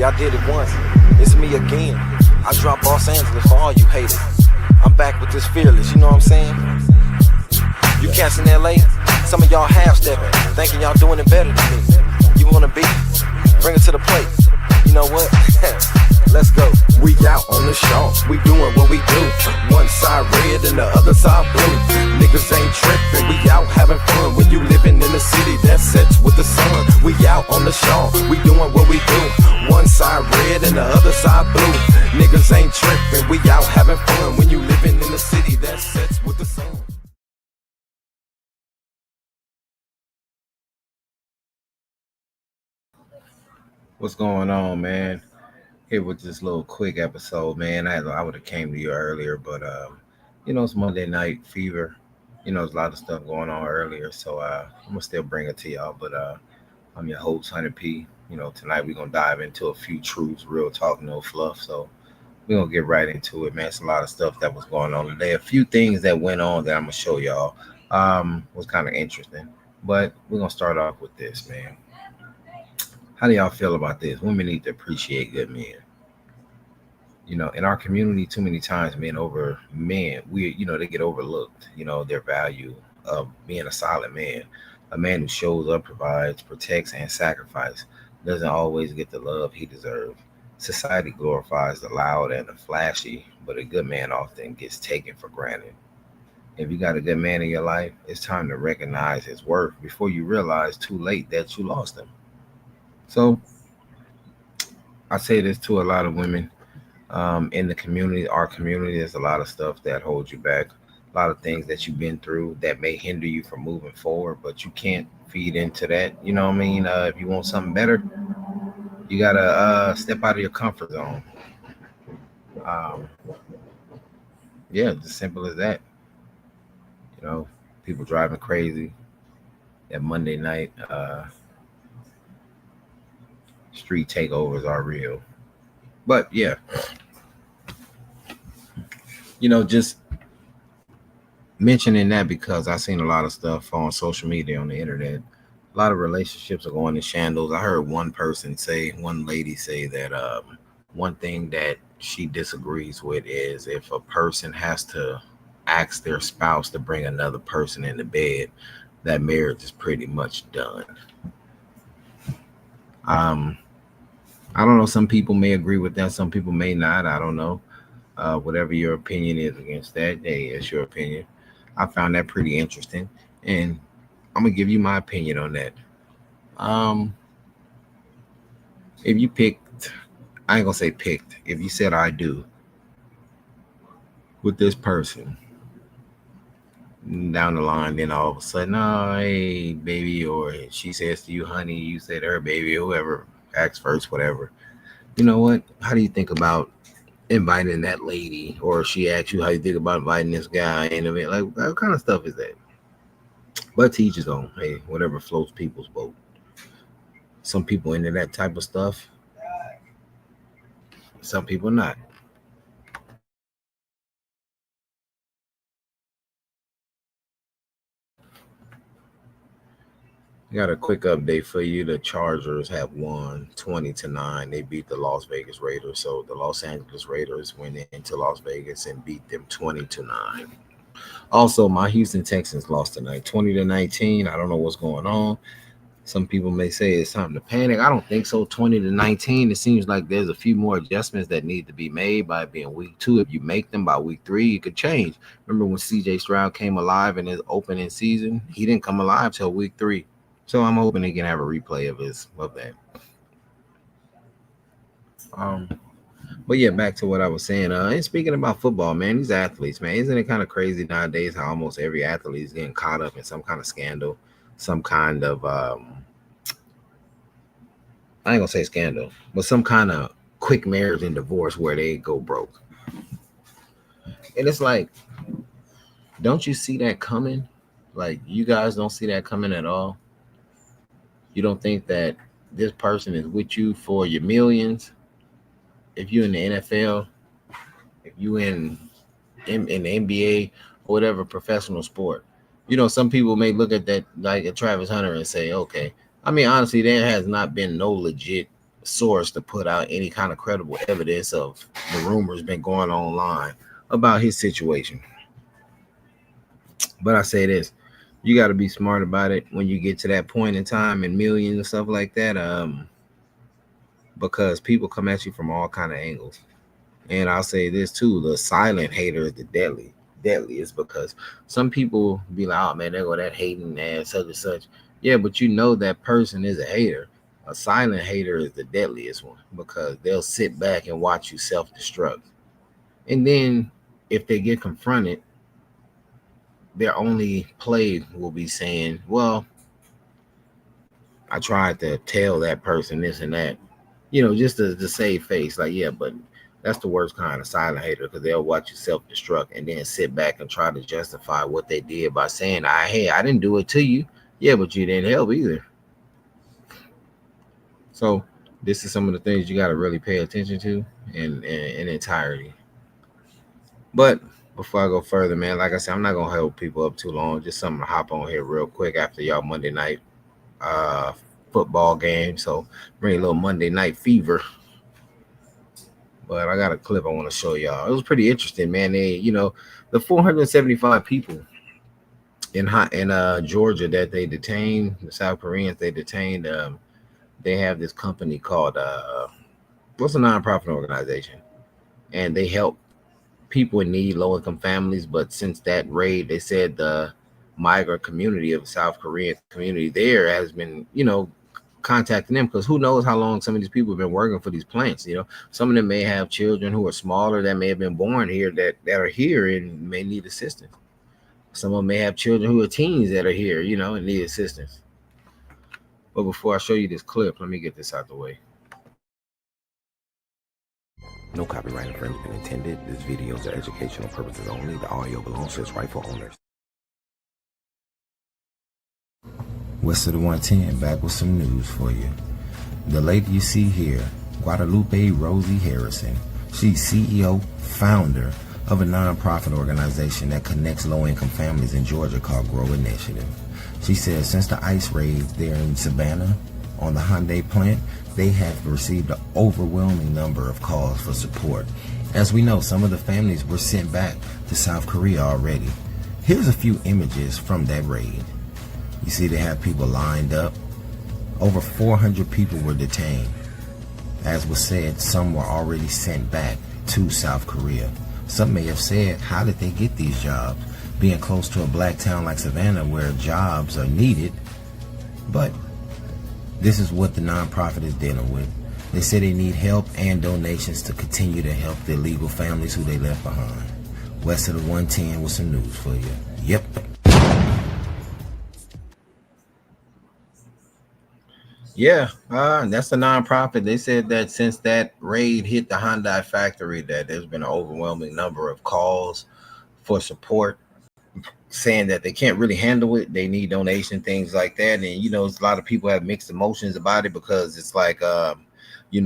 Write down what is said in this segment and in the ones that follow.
Y'all did it once, it's me again. I drop Los Angeles for all you haters. I'm back with this fearless, you know what I'm saying? You cats in LA, some of y'all half-stepping, thinking y'all doing it better than me. You wanna be? Bring it to the plate. You know what? Let's go. We out on the show, we doing what we do. One side red and the other side blue. Niggas ain't tripping, we out having fun. When you living in the city that sets with the sun. We out on the show, we doing what we do. One side red and the other side blue. Niggas ain't tripping, we out having fun. When you living in the city that sets with the sun. What's going on, man? Here with this little quick episode, man. I would have came to you earlier, but it's Monday night fever. There's a lot of stuff going on earlier, so I'm gonna still bring it to y'all. But I'm your host, Honey P. Tonight we're gonna dive into a few truths, real talk, no fluff. So we're gonna get right into it, man. It's a lot of stuff that was going on today. A few things that went on that I'm gonna show y'all. Was kind of interesting, but we're gonna start off with this, man. How do y'all feel about this? Women need to appreciate good men. In our community, too many times they get overlooked, their value of being a solid man. A man who shows up, provides, protects, and sacrifices doesn't always get the love he deserves. Society glorifies the loud and the flashy, but a good man often gets taken for granted. If you got a good man in your life, it's time to recognize his worth before you realize too late that you lost him. So I say this to a lot of women in the community, our community. There's a lot of stuff that holds you back, a lot of things that you've been through that may hinder you from moving forward, but you can't feed into that. You know what I mean? If you want something better, you got to step out of your comfort zone. Yeah, it's as simple as that. People driving crazy that Monday night. Street takeovers are real. But yeah, just mentioning that because I've seen a lot of stuff on social media, on the internet. A lot of relationships are going in shambles. I heard one lady say that one thing that she disagrees with is if a person has to ask their spouse to bring another person into bed, that marriage is pretty much done. I don't know. Some people may agree with that. Some people may not. I don't know. Whatever your opinion is against that, hey, it's your opinion. I found that pretty interesting, and I'm gonna give you my opinion on that. If you I ain't gonna say picked. If you said I do with this person down the line, then all of a sudden, oh, hey, baby, or she says to you, honey, you say to her, baby, whoever acts first, whatever. You know what? How do you think about inviting that lady? Or she asks you how you think about inviting this guy, and like, what kind of stuff is that? But to each his own. Hey, whatever floats people's boat. Some people into that type of stuff. Some people not. Got a quick update for you. The Chargers have won 20-9. They beat the Las Vegas Raiders. So the Los Angeles Raiders went into Las Vegas and beat them 20-9. Also, my Houston Texans lost tonight, 20-19. I don't know what's going on. Some people may say it's time to panic. I don't think so. 20-19. It seems like there's a few more adjustments that need to be made by being week 2. If you make them by week 3, it could change. Remember when CJ Stroud came alive in his opening season? He didn't come alive till week 3. So I'm hoping he can have a replay of that. But yeah, back to what I was saying. And speaking about football, man, these athletes, man, isn't it kind of crazy nowadays how almost every athlete is getting caught up in some kind of scandal, some kind of I ain't gonna say scandal, but some kind of quick marriage and divorce where they go broke. And it's like, don't you see that coming? Like, you guys don't see that coming at all? You don't think that this person is with you for your millions? If you're in the NFL, if you in the NBA or whatever professional sport, some people may look at that like a Travis Hunter and say, okay. I mean, honestly, there has not been no legit source to put out any kind of credible evidence of the rumors been going online about his situation. But I say this, you got to be smart about it when you get to that point in time and millions and stuff like that, because people come at you from all kind of angles. And I'll say this too: the silent hater is the deadliest, because some people be like, "Oh man, there go that hating ass such and such." Yeah, but you know that person is a hater. A silent hater is the deadliest one, because they'll sit back and watch you self-destruct. And then if they get confronted, their only play will be saying, "Well, I tried to tell that person this and that," just to save face. Like, yeah, but that's the worst kind of silent hater, because they'll watch you self-destruct and then sit back and try to justify what they did by saying, hey, I didn't do it to you. Yeah, but you didn't help either. So this is some of the things you got to really pay attention to in entirety. But before I go further, man, like I said, I'm not gonna hold people up too long. Just something to hop on here real quick after y'all Monday night football game. So bring a little Monday night fever. But I got a clip I want to show y'all. It was pretty interesting, man. The 475 people in Georgia that they detained, the South Koreans they detained. They have this company called what's a nonprofit organization, and they help people in need, low income families. But since that raid, they said the migrant community of South Korean community there has been, contacting them, because who knows how long some of these people have been working for these plants. Some of them may have children who are smaller that may have been born here that are here and may need assistance. Some of them may have children who are teens that are here, and need assistance. But before I show you this clip, let me get this out the way. No copyright infringement intended. This video is for educational purposes only. The audio belongs to its rightful owners. West of the 110, back with some news for you. The lady you see here, Guadalupe Rosie Harrison, she's CEO, founder of a nonprofit organization that connects low-income families in Georgia called Grow Initiative. She says since the ICE raid there in Savannah on the Hyundai plant, they have received an overwhelming number of calls for support. As we know, some of the families were sent back to South Korea already. Here's a few images from that raid. You see they have people lined up. Over 400 people were detained. As was said, some were already sent back to South Korea. Some may have said, how did they get these jobs? Being close to a black town like Savannah where jobs are needed. But this is what the nonprofit is dealing with. They say they need help and donations to continue to help the illegal families who they left behind. West of the 110 with some news for you. Yep. Yeah, that's the nonprofit. They said that since that raid hit the Hyundai factory, that there's been an overwhelming number of calls for support, saying that they can't really handle it. They need donation, things like that. And, a lot of people have mixed emotions about it, because it's like, these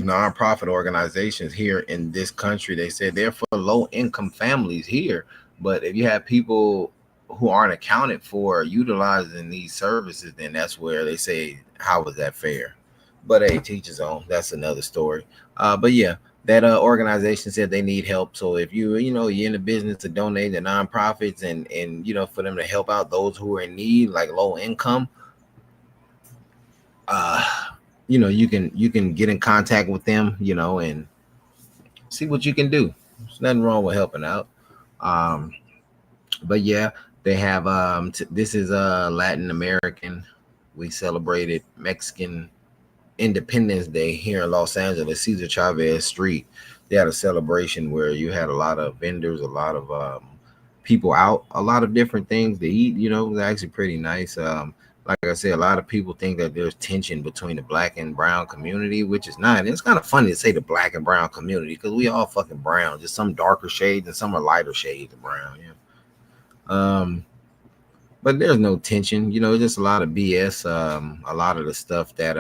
nonprofit organizations here in this country, they said they're for low income families here. But if you have people who aren't accounted for utilizing these services, then that's where they say, how is that fair? But hey, teach his own. That's another story. But yeah, that organization said they need help. So if you're in the business to donate to nonprofits and for them to help out those who are in need, like low income, you can get in contact with them, and see what you can do. There's nothing wrong with helping out. But yeah, they have this is Latin American. We celebrated Mexican Independence Day here in Los Angeles, Cesar Chavez Street. They had a celebration where you had a lot of vendors, a lot of people out, a lot of different things to eat. It was actually pretty nice. Like I said, a lot of people think that there's tension between the black and brown community, which is not. It's kind of funny to say the black and brown community, because we all fucking brown, just some darker shades and some are lighter shades of brown. Yeah. But there's no tension, just a lot of BS. A lot of the stuff that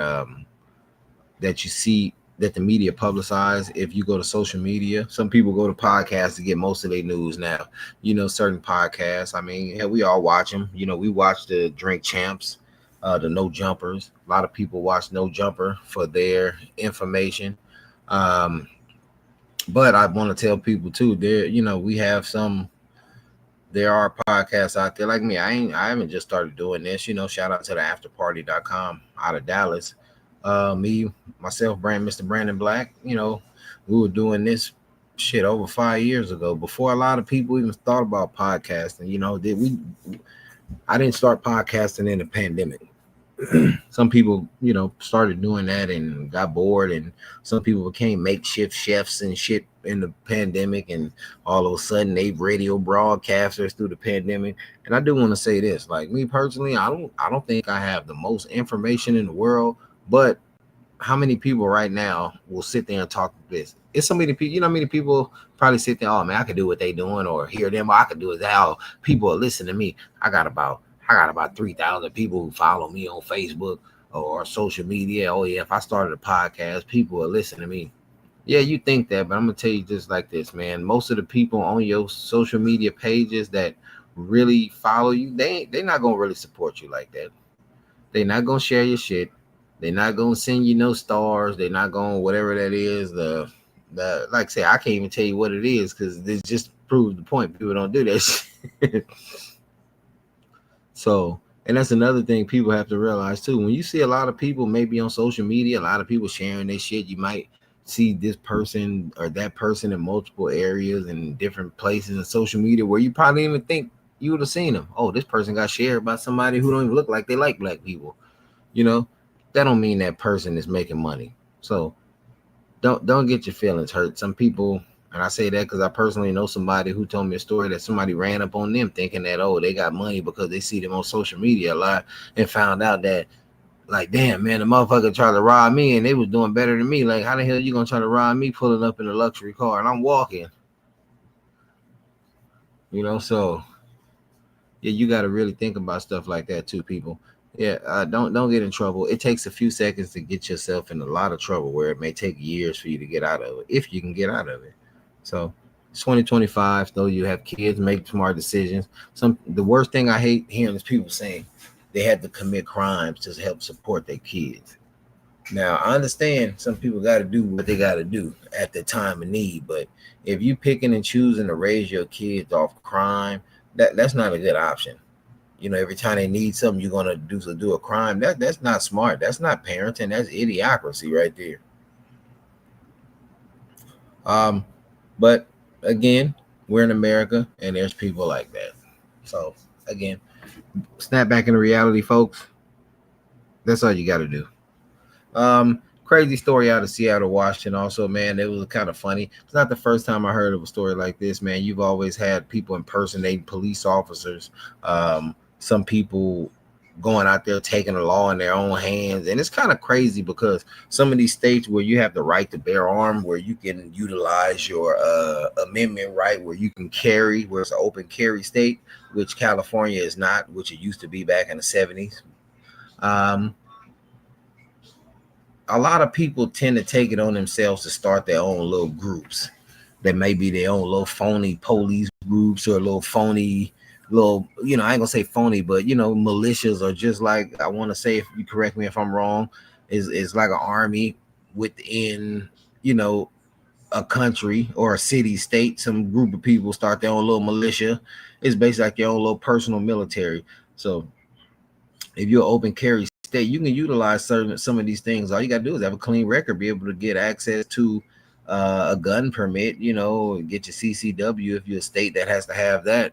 that you see that the media publicize. If you go to social media, some people go to podcasts to get most of their news now. Certain podcasts. I mean, we all watch them. We watch the Drink Champs. the No Jumpers. A lot of people watch No Jumper for their information. Um, but I want to tell people too, there, we have there are podcasts out there like me. I haven't just started doing this, shout out to the afterparty.com out of Dallas. Me, myself, Mr. Brandon Black, we were doing this shit over 5 years ago before a lot of people even thought about podcasting. I didn't start podcasting in the pandemic. Some people, started doing that and got bored, and some people became makeshift chefs and shit in the pandemic, and all of a sudden they radio broadcasters through the pandemic. And I do want to say this, like me personally, I don't think I have the most information in the world, but how many people right now will sit there and talk this? It's so many people, how many people probably sit there, oh man, I could do what they doing, or hear them, or I could do it. Oh, people are listening to me. I got about 3,000 people who follow me on Facebook or social media. Oh yeah, if I started a podcast, people will listen to me. Yeah, you think that, but I'm gonna tell you just like this, man. Most of the people on your social media pages that really follow you, they're not gonna really support you like that. They're not gonna share your shit. They're not gonna send you no stars. They're not gonna whatever that is. The like I say, I can't even tell you what it is because this just proves the point. People don't do that shit. So, and that's another thing people have to realize too. When you see a lot of people maybe on social media, a lot of people sharing their shit, you might see this person or that person in multiple areas and different places in social media where you probably didn't even think you would have seen them. Oh, this person got shared by somebody who don't even look like they like black people. That don't mean that person is making money. So don't get your feelings hurt. Some people, and I say that because I personally know somebody who told me a story that somebody ran up on them thinking that, oh, they got money because they see them on social media a lot, and found out that, like, damn, man, the motherfucker tried to rob me and they was doing better than me. Like, how the hell you gonna try to rob me pulling up in a luxury car and I'm walking? So yeah, you got to really think about stuff like that too, people. Yeah, don't get in trouble. It takes a few seconds to get yourself in a lot of trouble where it may take years for you to get out of it, if you can get out of it. So it's 2025, though you have kids, make smart decisions. The worst thing I hate hearing is people saying they had to commit crimes to help support their kids. Now, I understand some people got to do what they got to do at the time of need, but if you picking and choosing to raise your kids off crime, that's not a good option. Every time they need something, you're gonna do a crime. That's not smart. That's not parenting. That's idiocracy right there. But again, we're in America, and there's people like that. So again, snap back into reality, folks. That's all you got to do. Crazy story out of Seattle, Washington. Also, man, it was kind of funny. It's not the first time I heard of a story like this, man. You've always had people impersonating police officers. Some people going out there taking the law in their own hands, and it's kind of crazy because some of these states where you have the right to bear arms, where you can utilize your amendment right, where you can carry, where it's an open carry state, which California is not, which it used to be back in the 70s. A lot of people tend to take it on themselves to start their own little groups that may be their own little phony police groups or a little phony I ain't gonna say phony, but militias, or just like, I want to say, if you correct me if I'm wrong, is like an army within a country or a city state. Some group of people start their own little militia. It's basically like your own little personal military. So if you're an open carry state, you can utilize some of these things. All you gotta do is have a clean record, be able to get access to a gun permit, get your CCW if you're a state that has to have that.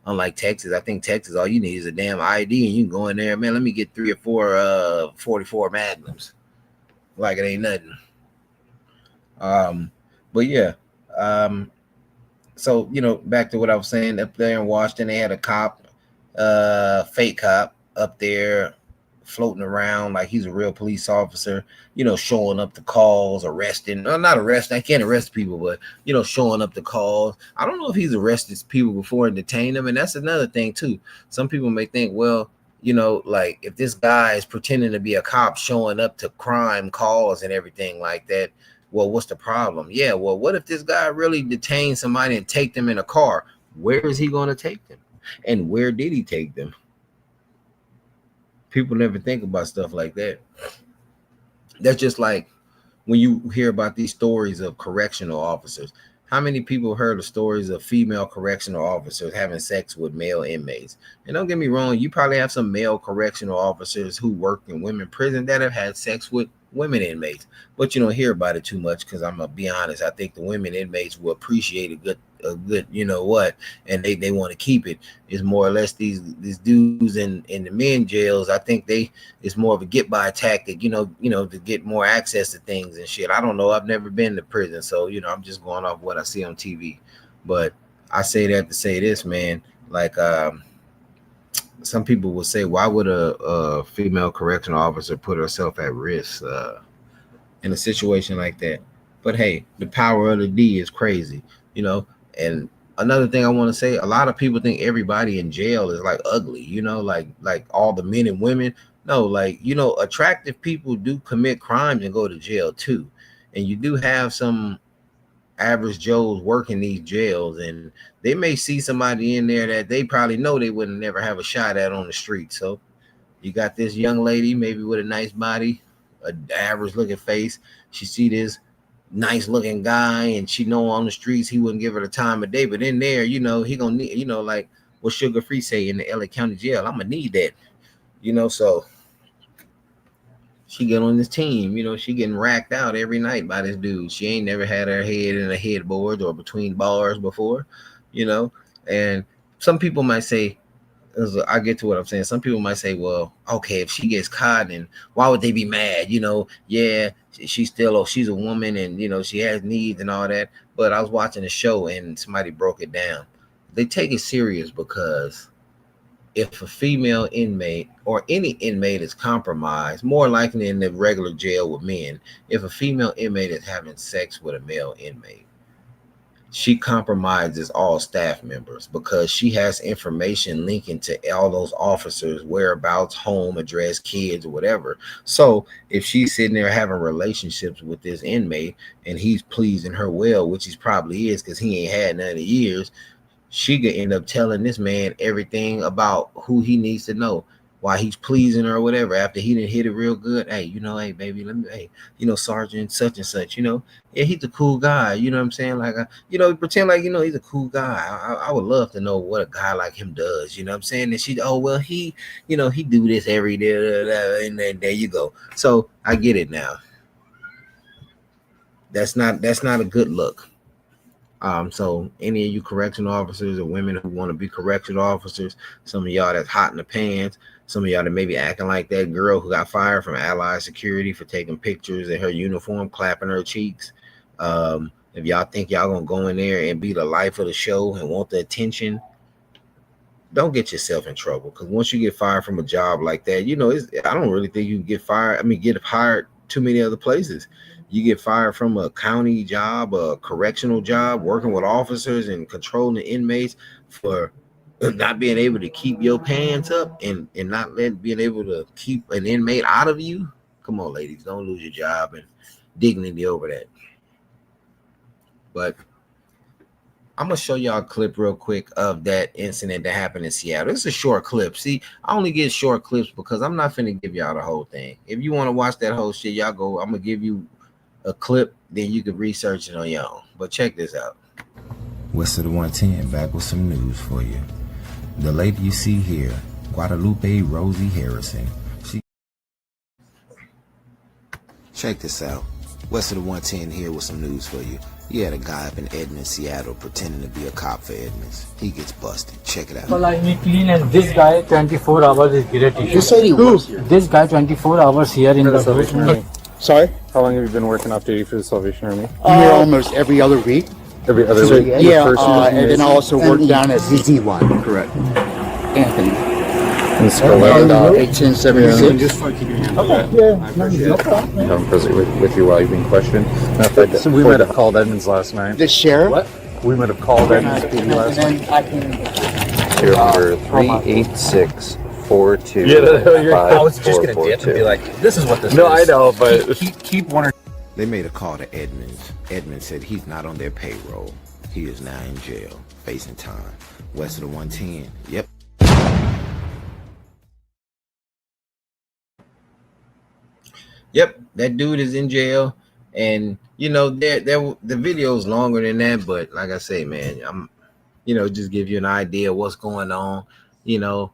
Unlike Texas, I think Texas, all you need is a damn ID, and you can go in there, man, let me get 3 or 4 44 Magnums. Like it ain't nothing. But yeah. So, back to what I was saying, up there in Washington, they had a cop, fake cop up there floating around like he's a real police officer, showing up to calls, arresting, not arresting, I can't arrest people, but showing up to calls. I don't know if he's arrested people before and detained them. And that's another thing too. Some people may think, well, like, if this guy is pretending to be a cop showing up to crime calls and everything like that, well, what's the problem? Yeah, well, what if this guy really detained somebody and take them in a car? Where is he going to take them? And where did he take them? People never think about stuff like that. That's just like when you hear about these stories of correctional officers. How many people heard of stories of female correctional officers having sex with male inmates? And don't get me wrong, you probably have some male correctional officers who work in women prison that have had sex with women inmates, but you don't hear about it too much because I'm gonna be honest. I think the women inmates will appreciate a good, you know what, and they want to keep it. It's more or less these dudes in the men jails. I think it's more of a get by tactic, to get more access to things and shit. I don't know. I've never been to prison, so I'm just going off what I see on TV. But I say that to say this, man. Like some people will say, why would a female correctional officer put herself at risk in a situation like that? But hey, the power of the D is crazy, And another thing I want to say, a lot of people think everybody in jail is like ugly, like all the men and women. No, like, attractive people do commit crimes and go to jail too. And you do have some average Joes working these jails, and they may see somebody in there that they probably know they wouldn't never have a shot at on the street. So you got this young lady, maybe with a nice body, an average looking face. She see this nice looking guy, and she know on the streets he wouldn't give her the time of day, but in there, he gonna need, like what Sugar Free say in the LA County jail, I'm gonna need that, so she get on this team, she getting racked out every night by this dude. She ain't never had her head in a headboard or between bars before, and some people might say, I get to what I'm saying. Some people might say, well, okay, if she gets caught, and why would they be mad? Yeah, she's a woman, and she has needs and all that. But I was watching a show and somebody broke it down. They take it serious because if a female inmate or any inmate is compromised, more likely in the regular jail with men, if a female inmate is having sex with a male inmate, she compromises all staff members because she has information linking to all those officers' whereabouts, home address, kids, or whatever. So if she's sitting there having relationships with this inmate and he's pleasing her well, which he probably is because he ain't had none in years, she could end up telling this man everything about who he needs to know, why he's pleasing her or whatever. After he didn't hit it real good, hey, hey, baby, Sergeant such and such, yeah, he's a cool guy. You know what I'm saying? Like, pretend like, he's a cool guy. I would love to know what a guy like him does. You know what I'm saying? And she, oh, well, he do this every day. And then there you go. So I get it now. That's not a good look. So any of you correctional officers or women who want to be correctional officers, some of y'all that's hot in the pants, some of y'all that may be acting like that girl who got fired from Allied Security for taking pictures in her uniform, clapping her cheeks. If y'all think y'all gonna go in there and be the life of the show and want the attention, don't get yourself in trouble. Because once you get fired from a job like that, I don't really think you can get hired too many other places. You get fired from a county job, a correctional job, working with officers and controlling the inmates for not being able to keep your pants up and not being able to keep an inmate out of you. Come on, ladies, don't lose your job and dignity over that. But I'm going to show y'all a clip real quick of that incident that happened in Seattle. It's a short clip. See, I only get short clips because I'm not finna give y'all the whole thing. If you want to watch that whole shit, y'all go. I'm going to give you a clip, then you can research it on your own. But check this out. West of the 110, back with some news for you. The lady you see here, Guadalupe Rosie Harrison. Check this out. West of the 110 here with some news for you. You had a guy up in Edmonds, Seattle, pretending to be a cop for Edmonds. He gets busted. Check it out. Well, I need clean, and this guy 24 hours is guilty. You said he works here. This guy 24 hours here in the Salvation Army. Sorry? How long have you been working off duty for the Salvation Army? Here almost every other week. Every other week? Yeah, and then I also work down at ZZ1. Correct. Anthony. And spell that out. 1876. Just for keeping your hand. Okay. Yeah, no problem. Come visit with you while you've been questioned. So we might have called Edmonds last night. The sheriff? What? We might have called Edmonds last night. Your number 38642. Yeah, I was just gonna dip and be like, this is what this is. No, I know, but keep one or. They made a call to Edmonds. Edmonds said he's not on their payroll. He is now in jail, facing time. West of the 110. Yep. Yep, that dude is in jail, and the video is longer than that. But like I say, man, just give you an idea of what's going on. You know,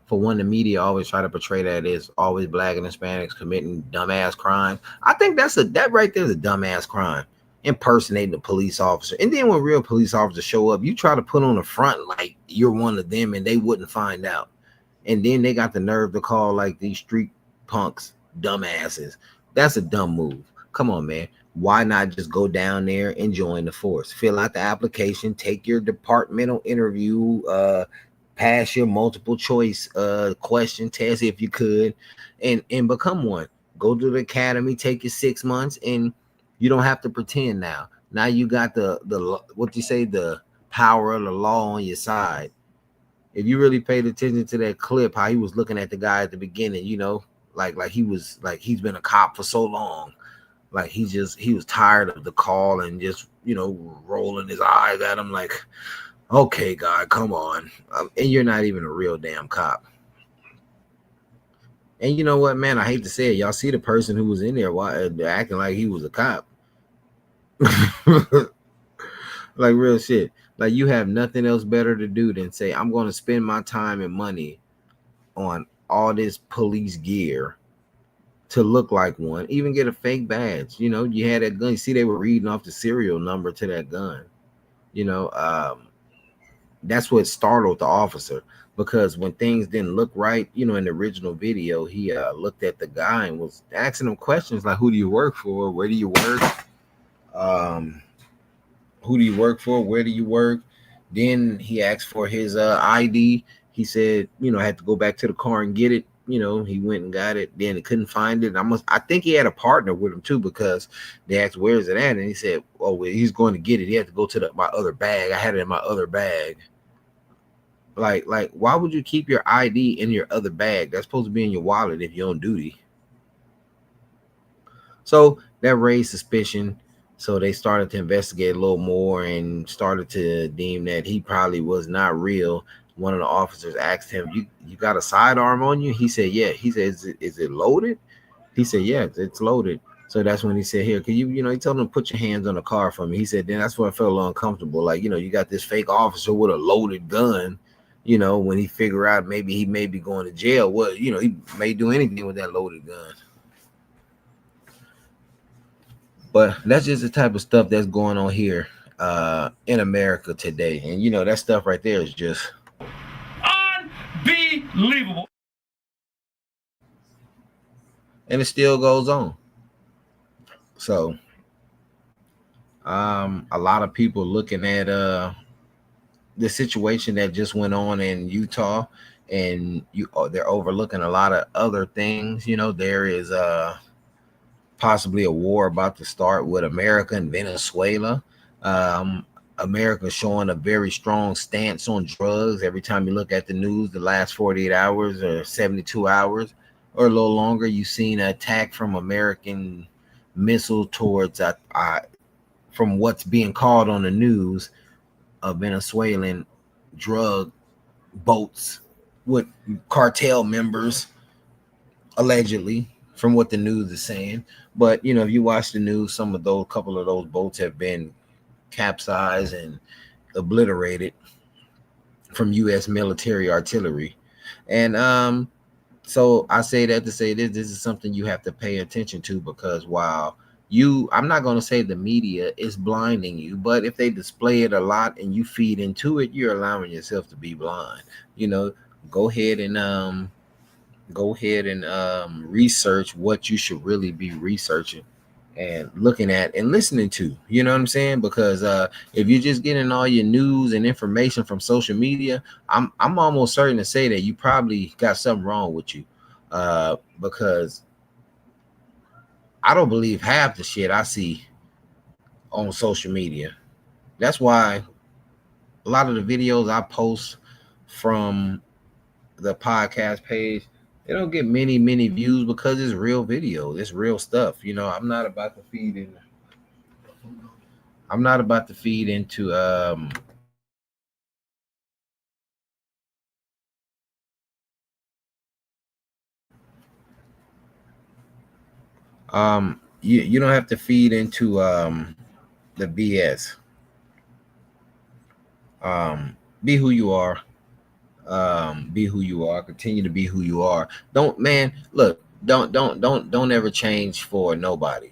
for one, the media always try to portray that it's always black and Hispanics committing dumbass crimes. I think that right there is a dumbass crime. Impersonating a police officer. And then when real police officers show up, you try to put on a front like you're one of them and they wouldn't find out. And then they got the nerve to call like these street punks dumbasses. That's a dumb move. Come on, man. Why not just go down there and join the force? Fill out the application, take your departmental interview, pass your multiple choice question test if you could, and become one. Go to the academy, take your 6 months, and you don't have to pretend now. Now you got the what you say, the power of the law on your side. If you really paid attention to that clip, how he was looking at the guy at the beginning, like he was like he's been a cop for so long, like he was tired of the call and just rolling his eyes at him like, okay, God, come on, and you're not even a real damn cop. And you know what, man? I hate to say it, y'all see the person who was in there acting like he was a cop. Like real shit. Like you have nothing else better to do than say, I'm going to spend my time and money on all this police gear to look like one, even get a fake badge. You had that gun. You see, they were reading off the serial number to that gun. That's what startled the officer, because when things didn't look right, in the original video, he looked at the guy and was asking him questions like, who do you work for? Where do you work? Who do you work for? Where do you work? Then he asked for his ID. He said, had to go back to the car and get it. He went and got it. Then he couldn't find it. I think he had a partner with him too, because they asked, where is it at? And he said, oh, well, he's going to get it. He had to go to my other bag. I had it in my other bag. Like, why would you keep your ID in your other bag? That's supposed to be in your wallet if you're on duty. So that raised suspicion. So they started to investigate a little more and started to deem that he probably was not real. One of the officers asked him, you got a sidearm on you? He said, yeah. He said, is it loaded? He said, yeah, it's loaded. So that's when he said, here, can you, he told him to put your hands on the car for me. He said, then that's when I felt a little uncomfortable. Like, you got this fake officer with a loaded gun, when he figure out maybe he may be going to jail. Well, he may do anything with that loaded gun. But that's just the type of stuff that's going on here in America today. And, that stuff right there is just unbelievable. And it still goes on. So a lot of people looking at the situation that just went on in Utah, and they're overlooking a lot of other things. There is possibly a war about to start with America and Venezuela. America showing a very strong stance on drugs. Every time you look at the news, the last 48 hours or 72 hours or a little longer, you've seen an attack from American missile towards, from what's being called on the news, of Venezuelan drug boats with cartel members, allegedly, from what the news is saying. But if you watch the news, couple of those boats have been capsized and obliterated from U.S. military artillery. And so I say that to say this is something you have to pay attention to, because while I'm not going to say the media is blinding you, but if they display it a lot and you feed into it, you're allowing yourself to be blind. Go ahead and research what you should really be researching and looking at and listening to. You know what I'm saying? Because if you're just getting all your news and information from social media, I'm almost certain to say that you probably got something wrong with you, because I don't believe half the shit I see on social media. That's why a lot of the videos I post from the podcast page, they don't get many views, because it's real video. It's real stuff. I'm not about to feed into You don't have to feed into the BS. Be who you are. Be who you are. Continue to be who you are. Don't, man, look, don't ever change for nobody.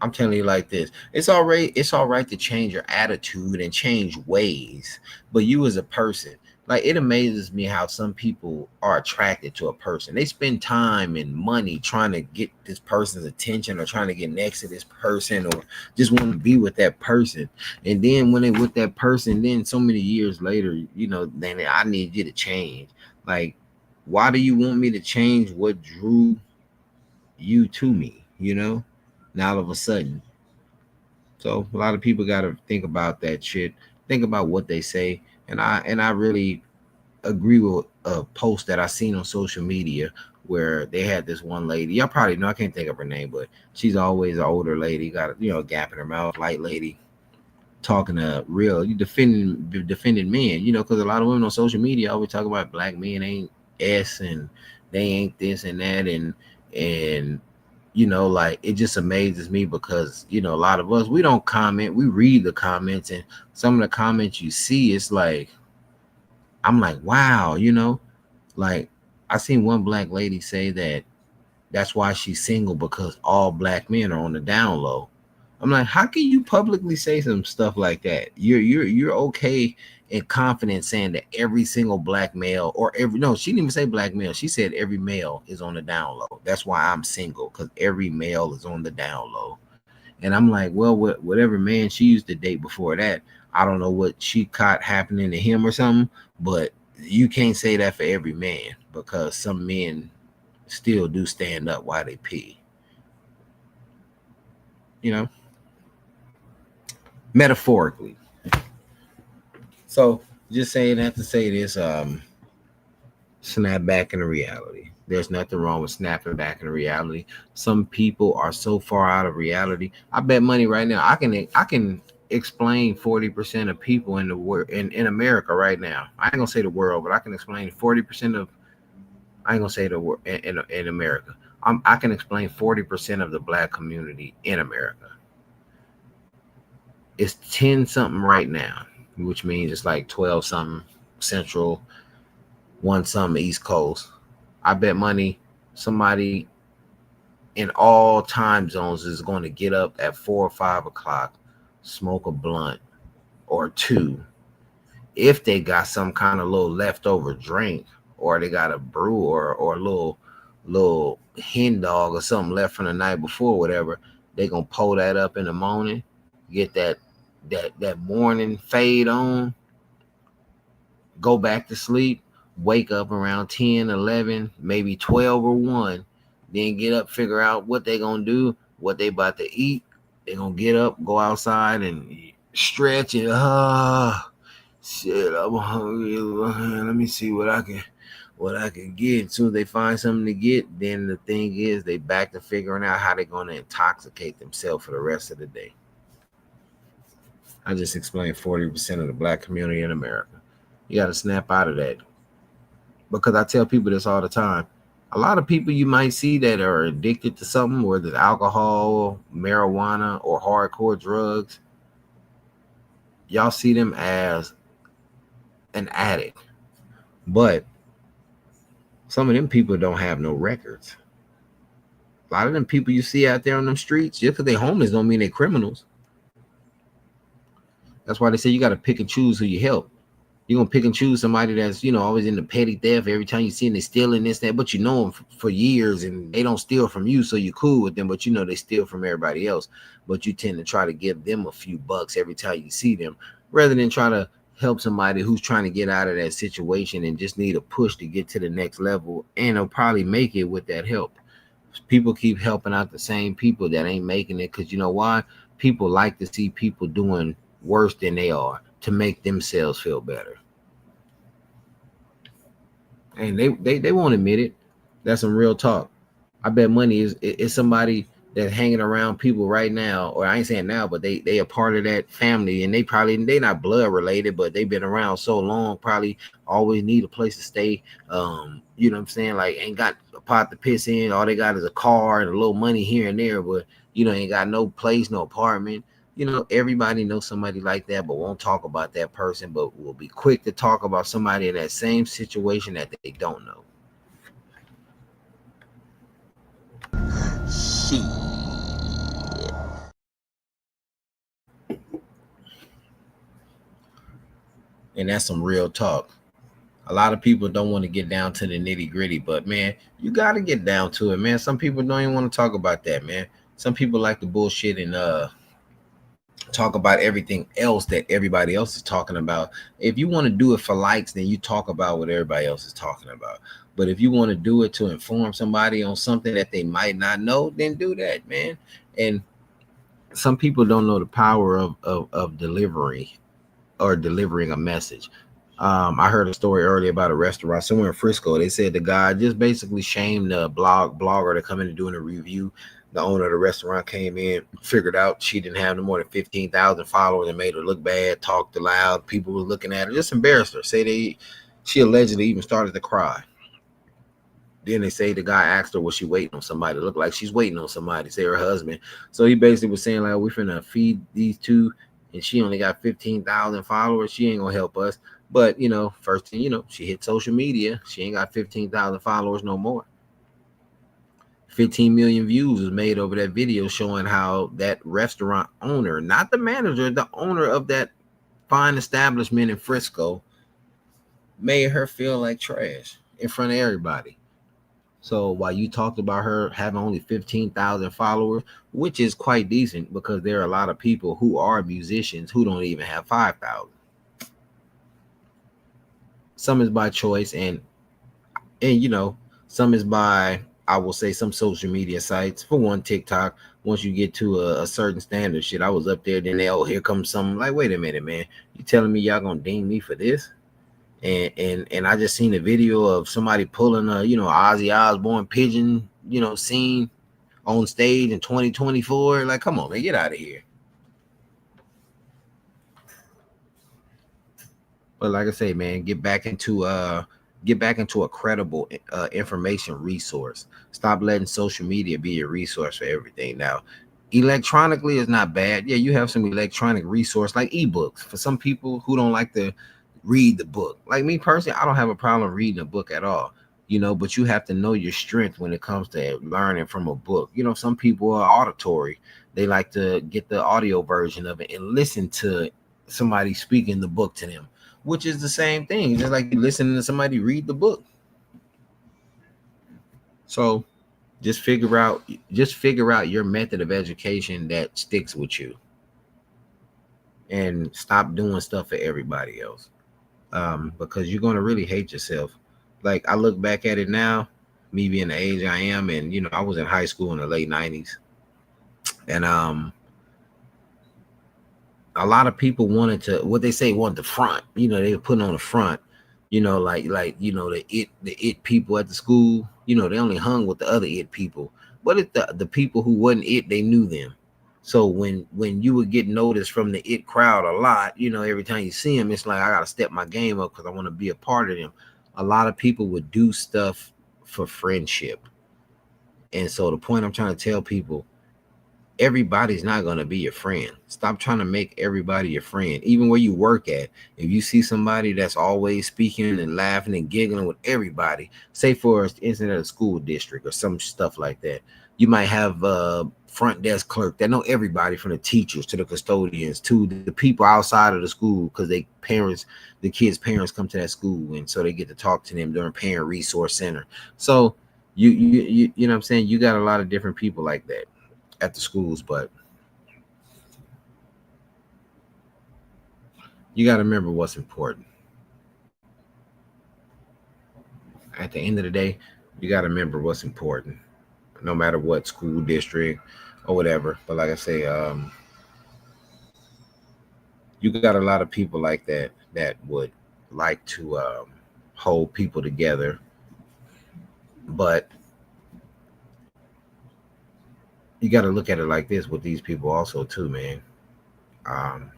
I'm telling you like this. It's all right to change your attitude and change ways, but you as a person, like it amazes me how some people are attracted to a person. They spend time and money trying to get this person's attention or trying to get next to this person or just want to be with that person. And then when they with that person, then so many years later, then I need you to change. Like, why do you want me to change what drew you to me? Now all of a sudden. So a lot of people got to think about that shit. Think about what they say, and I really agree with a post that I seen on social media where they had this one lady. Y'all probably know, I can't think of her name, but she's always an older lady, got a gap in her mouth, light lady, talking to real defending men. Because a lot of women on social media always talk about black men ain't S and they ain't this and that and like it just amazes me because a lot of us, we don't comment, we read the comments, and some of the comments you see, it's like I'm like, wow, like I seen one black lady say that's why she's single, because all black men are on the down low. I'm like, how can you publicly say some stuff like that? You're okay and confident saying that every single black male no, she didn't even say black male. She said every male is on the down low. That's why I'm single, because every male is on the down low. And I'm like, well, whatever man she used to date before that, I don't know what she caught happening to him or something, but you can't say that for every man, because some men still do stand up while they pee. Metaphorically. So just saying that to say this, snap back into reality. There's nothing wrong with snapping back into reality. Some people are so far out of reality. I bet money right now I can explain 40% of people in the world in America right now. I ain't gonna say the world, but I can explain 40% of, I ain't gonna say the world in America. I can explain 40% of the black community in America. It's 10 something right now, which means it's like 12 something Central, 1 something East Coast. I bet money somebody in all time zones is going to get up at 4 or 5 o'clock, smoke a blunt or two, if they got some kind of little leftover drink, or they got a brew or a little hen dog or something left from the night before, whatever. They gonna pull that up in the morning, get that morning fade on, go back to sleep, wake up around 10, 11, maybe 12 or 1, then get up, figure out what they gonna do, what they about to eat. They gonna get up, go outside and stretch and shit, I'm hungry. Let me see what I can get. As soon as they find something to get, then the thing is they back to figuring out how they're gonna intoxicate themselves for the rest of the day. I just explained 40% of the black community in America. You got to snap out of that, because I tell people this all the time. A lot of people you might see that are addicted to something, whether it's alcohol, marijuana, or hardcore drugs. Y'all see them as an addict, but some of them people don't have no records. A lot of them people you see out there on them streets, just because they homeless don't mean they criminals. That's why they say you got to pick and choose who you help. You're going to pick and choose somebody that's, always in the petty theft. Every time you see them, they stealing this, that, but you know them for years and they don't steal from you. So you're cool with them, but they steal from everybody else. But you tend to try to give them a few bucks every time you see them, rather than try to help somebody who's trying to get out of that situation and just need a push to get to the next level. And they'll probably make it with that help. People keep helping out the same people that ain't making it, because you know why? People like to see people doing worse than they are to make themselves feel better. And they won't admit it. That's some real talk. I bet money is somebody that's hanging around people right now, or I ain't saying now, but they are part of that family, and they not blood related, but they've been around so long, probably always need a place to stay. You know what I'm saying? Like ain't got a pot to piss in, all they got is a car and a little money here and there, but ain't got no place, no apartment. Everybody knows somebody like that, but won't talk about that person, but will be quick to talk about somebody in that same situation that they don't know. And that's some real talk. A lot of people don't want to get down to the nitty gritty, but man, you got to get down to it, man. Some people don't even want to talk about that, man. Some people like to bullshit and talk about everything else that everybody else is talking about. If you want to do it for likes, then you talk about what everybody else is talking about. But if you want to do it to inform somebody on something that they might not know, then do that, man. And some people don't know the power of delivery or delivering a message. I heard a story earlier about a restaurant somewhere in Frisco. They said the guy just basically shamed the blogger to come in and doing a review. The owner of the restaurant came in, figured out she didn't have no more than 15,000 followers and made her look bad, talked aloud. People were looking at her, just embarrassed her. She allegedly even started to cry. Then they say the guy asked her, was she waiting on somebody? It looked like she's waiting on somebody, say her husband. So he basically was saying, like, we're finna feed these two, and she only got 15,000 followers. She ain't gonna help us. But, first thing, she hit social media. She ain't got 15,000 followers no more. 15 million views was made over that video showing how that restaurant owner, not the manager, the owner of that fine establishment in Frisco, made her feel like trash in front of everybody. So while you talked about her having only 15,000 followers, which is quite decent because there are a lot of people who are musicians who don't even have 5,000. Some is by choice and some is by, I will say, some social media sites. For one, TikTok. Once you get to a certain standard, shit, I was up there, then here comes some, like, wait a minute, man, you telling me y'all gonna ding me for this? And I just seen a video of somebody pulling a Ozzy Osbourne pigeon scene on stage in 2024. Like, come on, man, get out of here. But like I say, man, get back into a credible information resource. Stop letting social media be your resource for everything. Now, electronically is not bad. Yeah, you have some electronic resource like ebooks for some people who don't like to read the book. Like me personally, I don't have a problem reading a book at all, but you have to know your strength when it comes to learning from a book. Some people are auditory. They like to get the audio version of it and listen to somebody speaking the book to them, which is the same thing, just like listening to somebody read the book. So just figure out your method of education that sticks with you, and stop doing stuff for everybody else. Because you're going to really hate yourself. Like, I look back at it now, me being the age I am, and I was in high school in the late 90s, and a lot of people wanted the front. They were putting on the front, like the it people at the school. They only hung with the other it people, but it's the people who wasn't it, they knew them. So when you would get noticed from the it crowd a lot, every time you see them, it's like, I gotta step my game up because I want to be a part of them. A lot of people would do stuff for friendship, and so the point I'm trying to tell people, everybody's not going to be your friend. Stop trying to make everybody your friend. Even where you work at, if you see somebody that's always speaking and laughing and giggling with everybody, say for instance at a school district or some stuff like that, you might have a front desk clerk that know everybody, from the teachers to the custodians to the people outside of the school, because the kids' parents come to that school, and so they get to talk to them during parent resource center. So you know what I'm saying, you got a lot of different people like that at the schools, but you got to remember what's important. At the end of the day, you got to remember what's important, no matter what school district or whatever. But like I say, you got a lot of people like that would like to hold people together, but you got to look at it like this with these people also too, man. Um,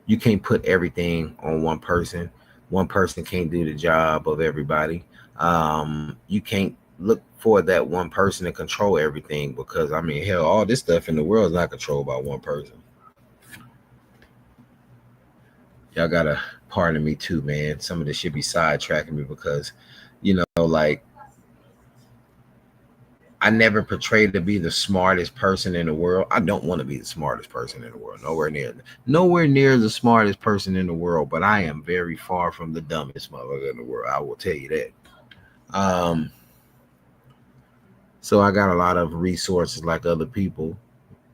you can't put everything on one person. One person can't do the job of everybody. You can't look for that one person to control everything, because I mean, hell, all this stuff in the world is not controlled by one person. Y'all gotta pardon me too, man. Some of this should be sidetracking me because, like, I never portrayed to be the smartest person in the world. I don't want to be the smartest person in the world. Nowhere near the smartest person in the world. But I am very far from the dumbest motherfucker in the world. I will tell you that. So I got a lot of resources like other people.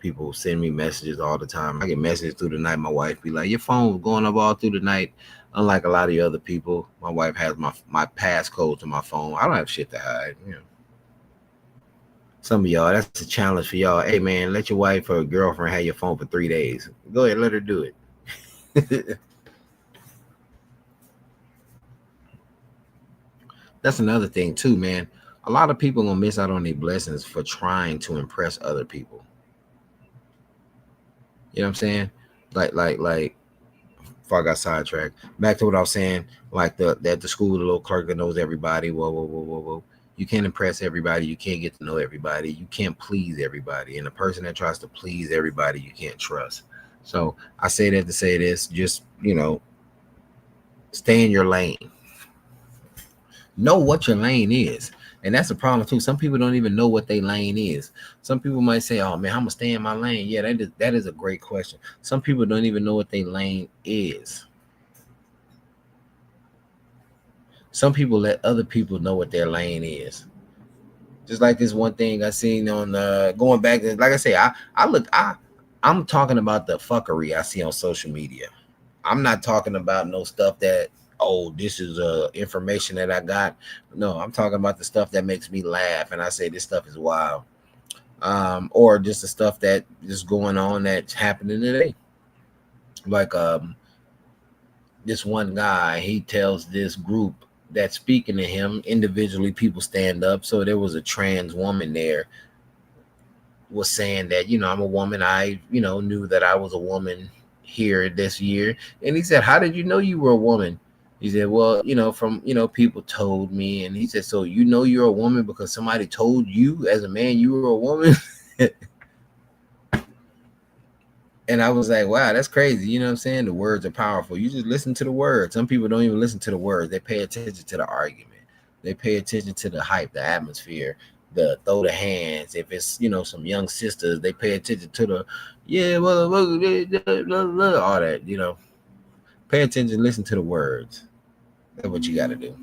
People send me messages all the time. I get messages through the night. My wife be like, "Your phone's going up all through the night." Unlike a lot of the other people, my wife has my passcode to my phone. I don't have shit to hide. Some of y'all, that's a challenge for y'all. Hey, man, let your wife or girlfriend have your phone for 3 days. Go ahead, let her do it. That's another thing, too, man. A lot of people going to miss out on their blessings for trying to impress other people. You know what I'm saying? Like, before I got sidetracked, back to what I was saying, like at the school, the little clerk that knows everybody. Whoa. You can't impress everybody. You can't get to know everybody. You can't please everybody. And the person that tries to please everybody, you can't trust. So I say that to say this, just, stay in your lane. Know what your lane is. And that's the problem too. Some people don't even know what their lane is. Some people might say, "Oh man, I'm gonna stay in my lane." Yeah, that is a great question. Some people don't even know what their lane is. Some people let other people know what their lane is. Just like this one thing I seen on going back, like I say, I'm talking about the fuckery I see on social media. I'm not talking about no stuff that, oh, this is information that I got. No, I'm talking about the stuff that makes me laugh and I say this stuff is wild. Or just the stuff that is going on that's happening today. Like this one guy, he tells this group that's speaking to him individually, people stand up. So there was a trans woman there, was saying that, I'm a woman. I, knew that I was a woman here this year. And he said, "How did you know you were a woman?" He said, "Well, from, people told me." And he said, "So you're a woman because somebody told you as a man you were a woman?" And I was like, wow, that's crazy. You know what I'm saying? The words are powerful. You just listen to the words. Some people don't even listen to the words. They pay attention to the argument. They pay attention to the hype, the atmosphere, the throw the hands. If it's, some young sisters, they pay attention to the, all that, Pay attention, listen to the words. That's what you got to do.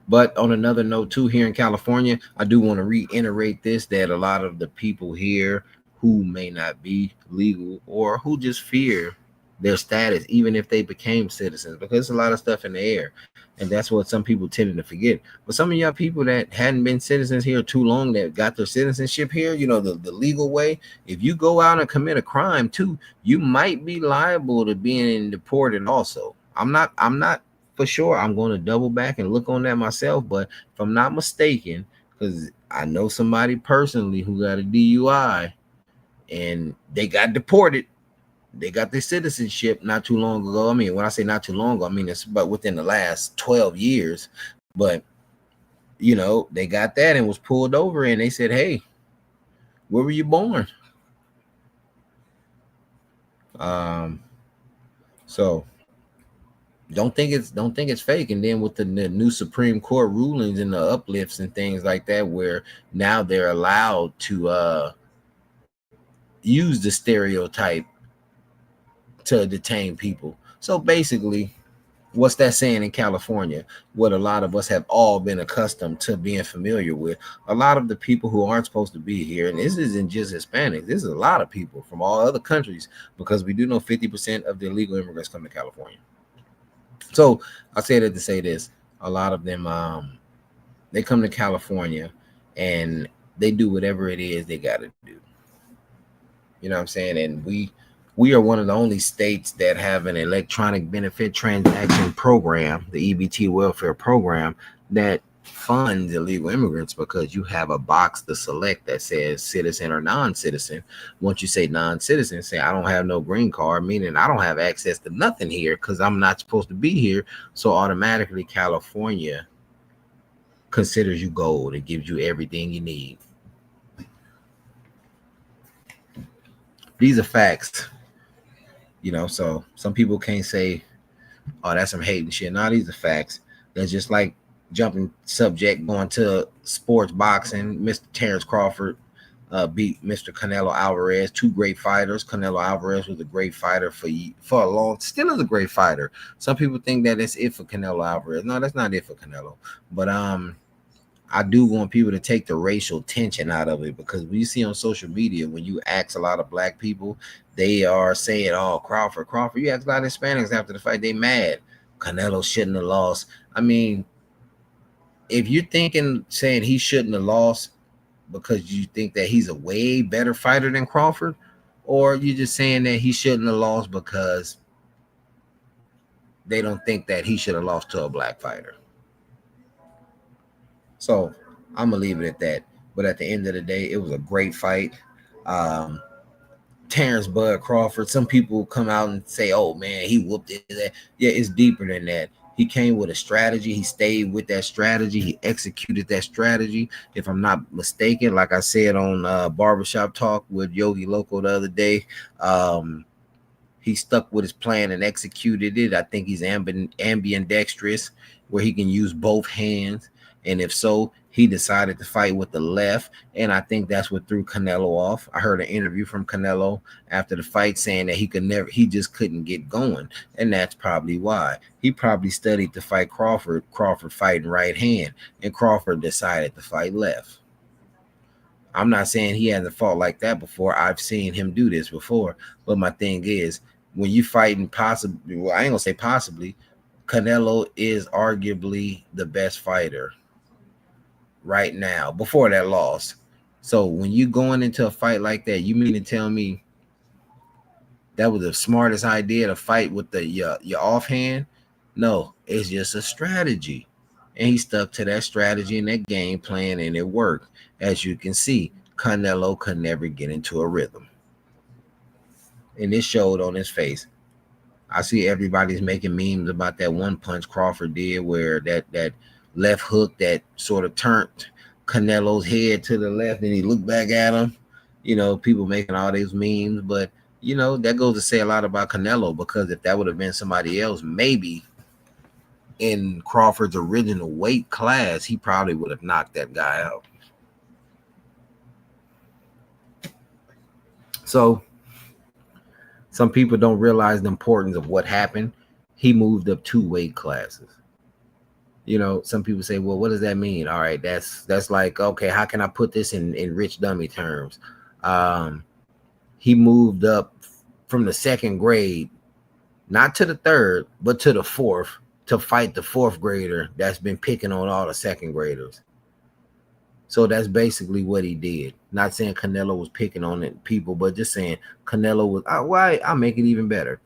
But on another note, too, here in California, I do want to reiterate this, that a lot of the people here who may not be legal or who just fear their status, even if they became citizens, because there's a lot of stuff in the air. And that's what some people tend to forget. But some of y'all people that hadn't been citizens here too long, that got their citizenship here, the legal way, if you go out and commit a crime too, you might be liable to being deported also. I'm not for sure. I'm going to double back and look on that myself. But if I'm not mistaken, because I know somebody personally who got a DUI and they got deported. They got their citizenship not too long ago. I mean, when I say not too long ago, I mean, it's about within the last 12 years. But, they got that and was pulled over and they said, "Hey, where were you born?" So don't think it's fake. And then with the new Supreme Court rulings and the uplifts and things like that, where now they're allowed to use the stereotype to detain people. So basically, what's that saying in California? What a lot of us have all been accustomed to being familiar with. A lot of the people who aren't supposed to be here, and this isn't just Hispanics, this is a lot of people from all other countries, because we do know 50% of the illegal immigrants come to California. So I say that to say this: a lot of them, they come to California and they do whatever it is they got to do. You know what I'm saying? And we are one of the only states that have an electronic benefit transaction program, the EBT welfare program, that funds illegal immigrants because you have a box to select that says citizen or non-citizen. Once you say non-citizen, say I don't have no green card, meaning I don't have access to nothing here because I'm not supposed to be here. So automatically California considers you gold and gives you everything you need. These are facts, you know. So some people can't say, "Oh, that's some hate and shit." No, these are facts. That's just like jumping subject, going to sports boxing. Mr. Terrence Crawford beat Mr. Canelo Alvarez, two great fighters. Canelo Alvarez was a great fighter for a long, still is a great fighter. Some people think that that's it for Canelo Alvarez. No, that's not it for Canelo. But I do want people to take the racial tension out of it, because we see on social media, when you ask a lot of black people, they are saying, "Oh, Crawford." You ask a lot of Hispanics after the fight, they mad. Canelo shouldn't have lost. I mean, if you're saying he shouldn't have lost because you think that he's a way better fighter than Crawford, or you're just saying that he shouldn't have lost because they don't think that he should have lost to a black fighter. So I'm gonna leave it at that. But at the end of the day, it was a great fight. Terrence Bud Crawford, some people come out and say, "Oh man, he whooped it." Yeah, it's deeper than that. He came with a strategy. He stayed with that strategy. He executed that strategy. If I'm not mistaken, like I said on Barbershop Talk with Yogi Loco the other day, he stuck with his plan and executed it. I think he's ambidextrous, where he can use both hands. And if so, he decided to fight with the left. And I think that's what threw Canelo off. I heard an interview from Canelo after the fight saying that he just couldn't get going. And that's probably why. He probably studied to fight Crawford fighting right hand, and Crawford decided to fight left. I'm not saying he hasn't fought like that before. I've seen him do this before. But my thing is, when you fighting possibly, well, I ain't gonna say possibly, Canelo is arguably the best fighter right now before that loss. So when you going into a fight like that, you mean to tell me that was the smartest idea to fight with your offhand? No, it's just a strategy. And he stuck to that strategy and that game plan, and it worked. As you can see, Canelo could never get into a rhythm. And it showed on his face. I see everybody's making memes about that one punch Crawford did, where that left hook that sort of turned Canelo's head to the left and he looked back at him. You know, people making all these memes, but you know, that goes to say a lot about Canelo, because if that would have been somebody else, maybe in Crawford's original weight class, he probably would have knocked that guy out. So some people don't realize the importance of what happened. He moved up 2 weight classes. You know, some people say, well, what does that mean? All right, that's like, okay, how can I put this in rich dummy terms? He moved up from the 2nd grade, not to the 3rd, but to the 4th, to fight the 4th grader that's been picking on all the 2nd graders. So that's basically what he did. Not saying Canelo was picking on people, but just saying Canelo was, I'll make it even better.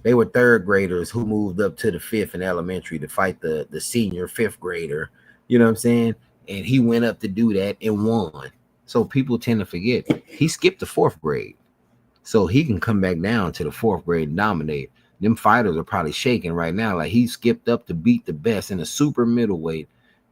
They were 3rd graders who moved up to the 5th in elementary to fight the senior 5th grader. You know what I'm saying? And he went up to do that and won. So people tend to forget he skipped the 4th grade. So he can come back down to the 4th grade and dominate. Them fighters are probably shaking right now. Like, he skipped up to beat the best in a super middleweight.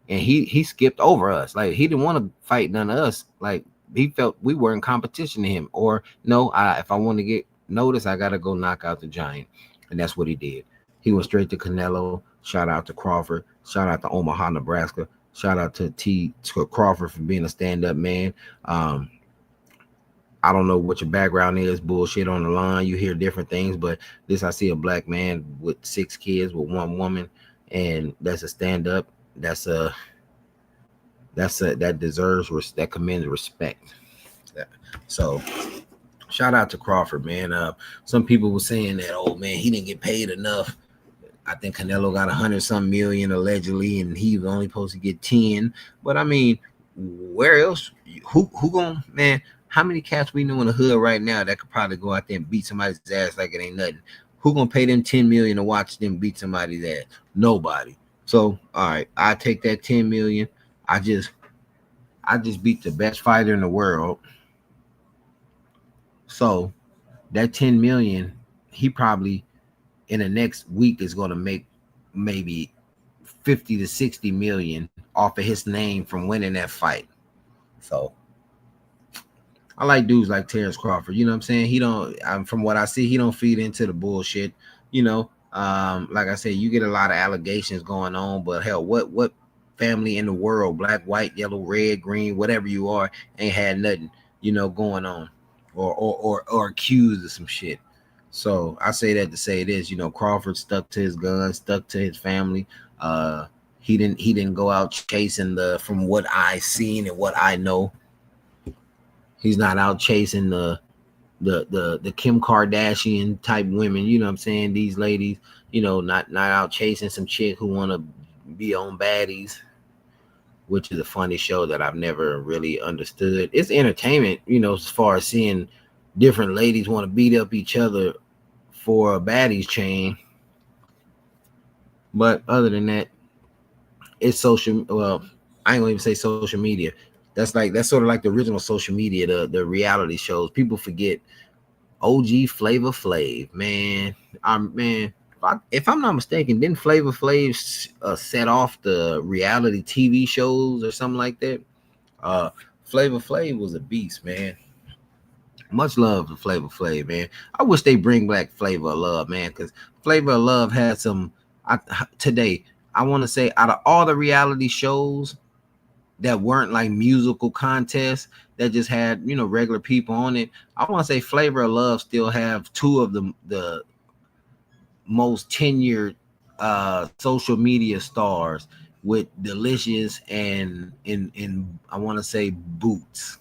And he skipped over us. Like, he didn't want to fight none of us. Like, he felt we were in competition to him. Or no, if I want to get noticed, I gotta go knock out the giant. And that's what he did. He went straight to Canelo. Shout out to Crawford. Shout out to Omaha, Nebraska. Shout out to Crawford for being a stand-up man. I don't know what your background is, bullshit on the line. You hear different things, but I see a black man with 6 kids with 1 woman, and that's a stand-up. That commends respect. So shout out to Crawford, man. Some people were saying that, oh man, he didn't get paid enough. I think Canelo got 100-some million allegedly, and he was only supposed to get 10. But I mean, where else? Who gonna, man? How many cats we know in the hood right now that could probably go out there and beat somebody's ass like it ain't nothing? Who gonna pay them 10 million to watch them beat somebody's ass? Nobody. So, all right, I take that 10 million. I just beat the best fighter in the world. So that 10 million, he probably in the next week is going to make maybe 50 to 60 million off of his name from winning that fight. So I like dudes like Terrence Crawford. You know what I'm saying? He don't. From what I see, he don't feed into the bullshit. You know, like I said, you get a lot of allegations going on, but hell, what family in the world, black, white, yellow, red, green, whatever you are, ain't had nothing, you know, going on, or accused of some shit. So I say that to say this, you know, Crawford stuck to his guns, stuck to his family. He didn't go out chasing from what I seen and what I know. He's not out chasing the Kim Kardashian type women, you know what I'm saying? These ladies, you know, not out chasing some chick who want to be on Baddies, which is a funny show that I've never really understood. It's entertainment, you know, as far as seeing different ladies want to beat up each other for a Baddies chain. But other than that, it's social. Well, I ain't gonna even say social media. That's sort of like the original social media, the reality shows. People forget OG Flavor Flav, man. If I'm not mistaken, didn't Flavor Flav set off the reality TV shows or something like that? Flavor Flav was a beast, man. Much love to Flavor Flav, man. I wish they bring back Flavor of Love, man, because Flavor of Love had some. Today, I want to say, out of all the reality shows that weren't like musical contests that just had, you know, regular people on it, I want to say Flavor of Love still have two of the most tenured social media stars, with Delicious and in I want to say Boots,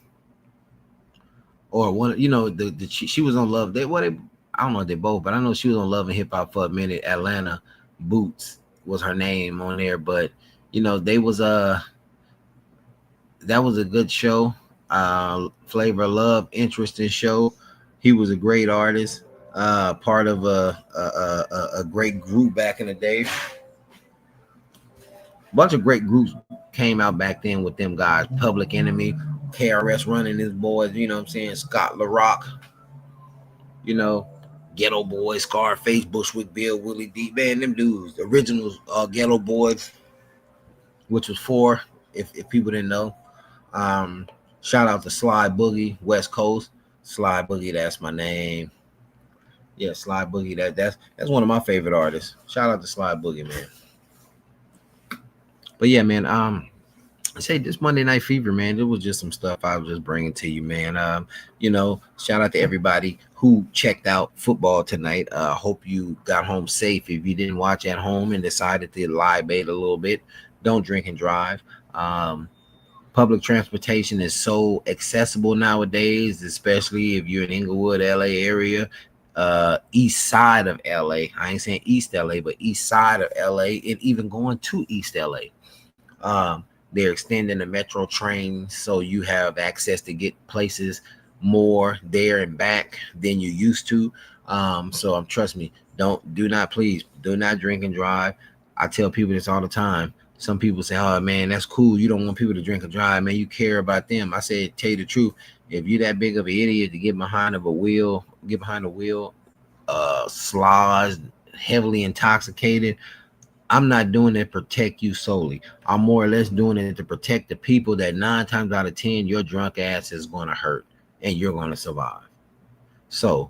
or one, you know, she was on Love. I don't know if they both, but I know she was on Love and Hip Hop for a minute. Atlanta Boots was her name on there, but you know, that was a good show. Flavor of Love, interesting show. He was a great artist, part of a great group back in the day. Bunch of great groups came out back then with them guys. Public Enemy, KRS Running his boys, you know what I'm saying? Scott LaRock, you know, Ghetto Boys, Scarface, Bushwick Bill, Willie D. Man, them dudes, the original Ghetto Boys, which was 4, if people didn't know. Shout out to Sly Boogie, West Coast. Sly Boogie, that's my name. Yeah, Sly Boogie, that's one of my favorite artists. Shout out to Sly Boogie, man. But yeah, man, I say this Monday Night Fever, man, it was just some stuff I was just bringing to you, man. You know, shout out to everybody who checked out football tonight. Hope you got home safe. If you didn't watch at home and decided to lie bait a little bit, don't drink and drive. Public transportation is so accessible nowadays, especially if you're in Inglewood, LA area, east side of LA. I ain't saying East LA, but east side of LA, and even going to East LA. They're extending the metro train, so you have access to get places more there and back than you used to. So trust me, please do not drink and drive. I tell people this all the time. Some people say, "Oh man, that's cool. You don't want people to drink and drive, man. You care about them." I say, tell you the truth. If you're that big of an idiot to get behind a wheel, sloshed, heavily intoxicated, I'm not doing it to protect you solely. I'm more or less doing it to protect the people that 9 times out of 10 your drunk ass is going to hurt and you're going to survive. So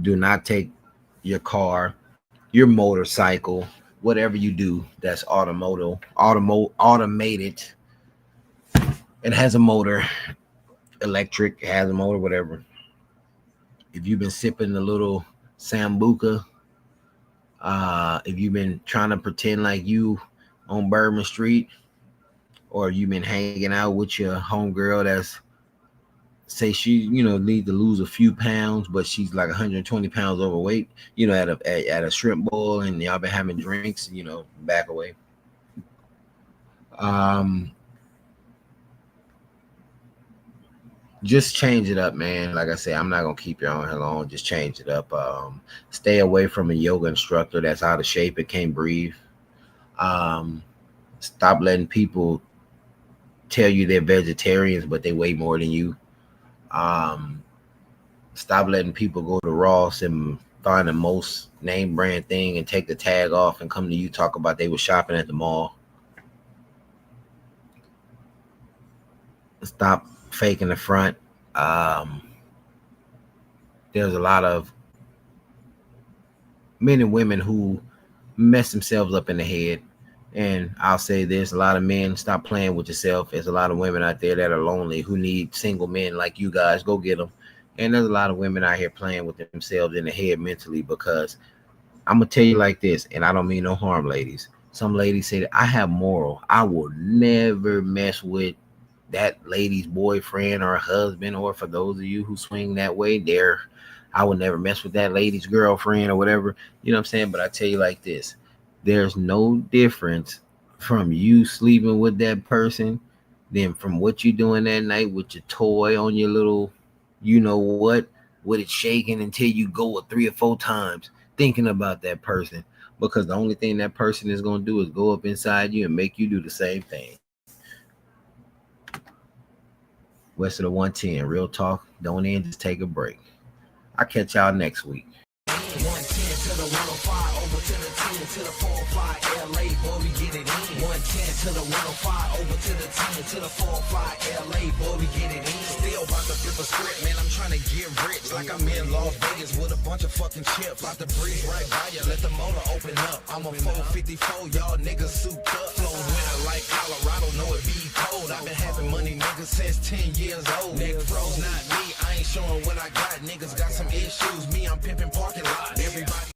do not take your car, your motorcycle, whatever you do that's automated, it has a motor, electric, has a motor, whatever. If you've been sipping a little Sambuca, if you've been trying to pretend like you on Bourbon Street, or you've been hanging out with your homegirl that's say she, you know, need to lose a few pounds, but she's like 120 pounds overweight, you know, at a shrimp bowl, and y'all been having drinks, you know, back away. Just change it up, man. Like I say, I'm not gonna keep you on here long. Just change it up. Stay away from a yoga instructor that's out of shape and can't breathe. Stop letting people tell you they're vegetarians, but they weigh more than you. Stop letting people go to Ross and find the most name brand thing and take the tag off and come to you talk about they were shopping at the mall. Stop faking the front. There's a lot of men and women who mess themselves up in the head. And I'll say this, a lot of men, stop playing with yourself. There's a lot of women out there that are lonely who need single men like you guys. Go get them. And there's a lot of women out here playing with themselves in the head mentally, because I'm going to tell you like this, and I don't mean no harm, ladies. Some ladies say that I have moral. I will never mess with that lady's boyfriend or husband, or for those of you who swing that way, I would never mess with that lady's girlfriend or whatever. You know what I'm saying? But I tell you like this. There's no difference from you sleeping with that person than from what you're doing that night with your toy on your little, you know what, with it shaking until you go 3 or 4 times thinking about that person. Because the only thing that person is going to do is go up inside you and make you do the same thing. West of the 110, real talk. Don't end, just take a break. I'll catch y'all next week. 110 to the 105, over to the 10 to the 45 LA, boy, we get it in. 110 to the 105, over to the 10 to the 45 LA, boy, we get it in. Still about to flip a script, man, I'm trying to get rich. Like I'm in Las Vegas with a bunch of fucking chips. About to breeze right by you, let the motor open up. I'm a 454, y'all niggas souped up. Flow winter like Colorado, know it be cold. I've been having money, niggas, since 10 years old. Neck froze, not me, I ain't showing what I got. Niggas got some issues, me, I'm pimping parking lots. Everybody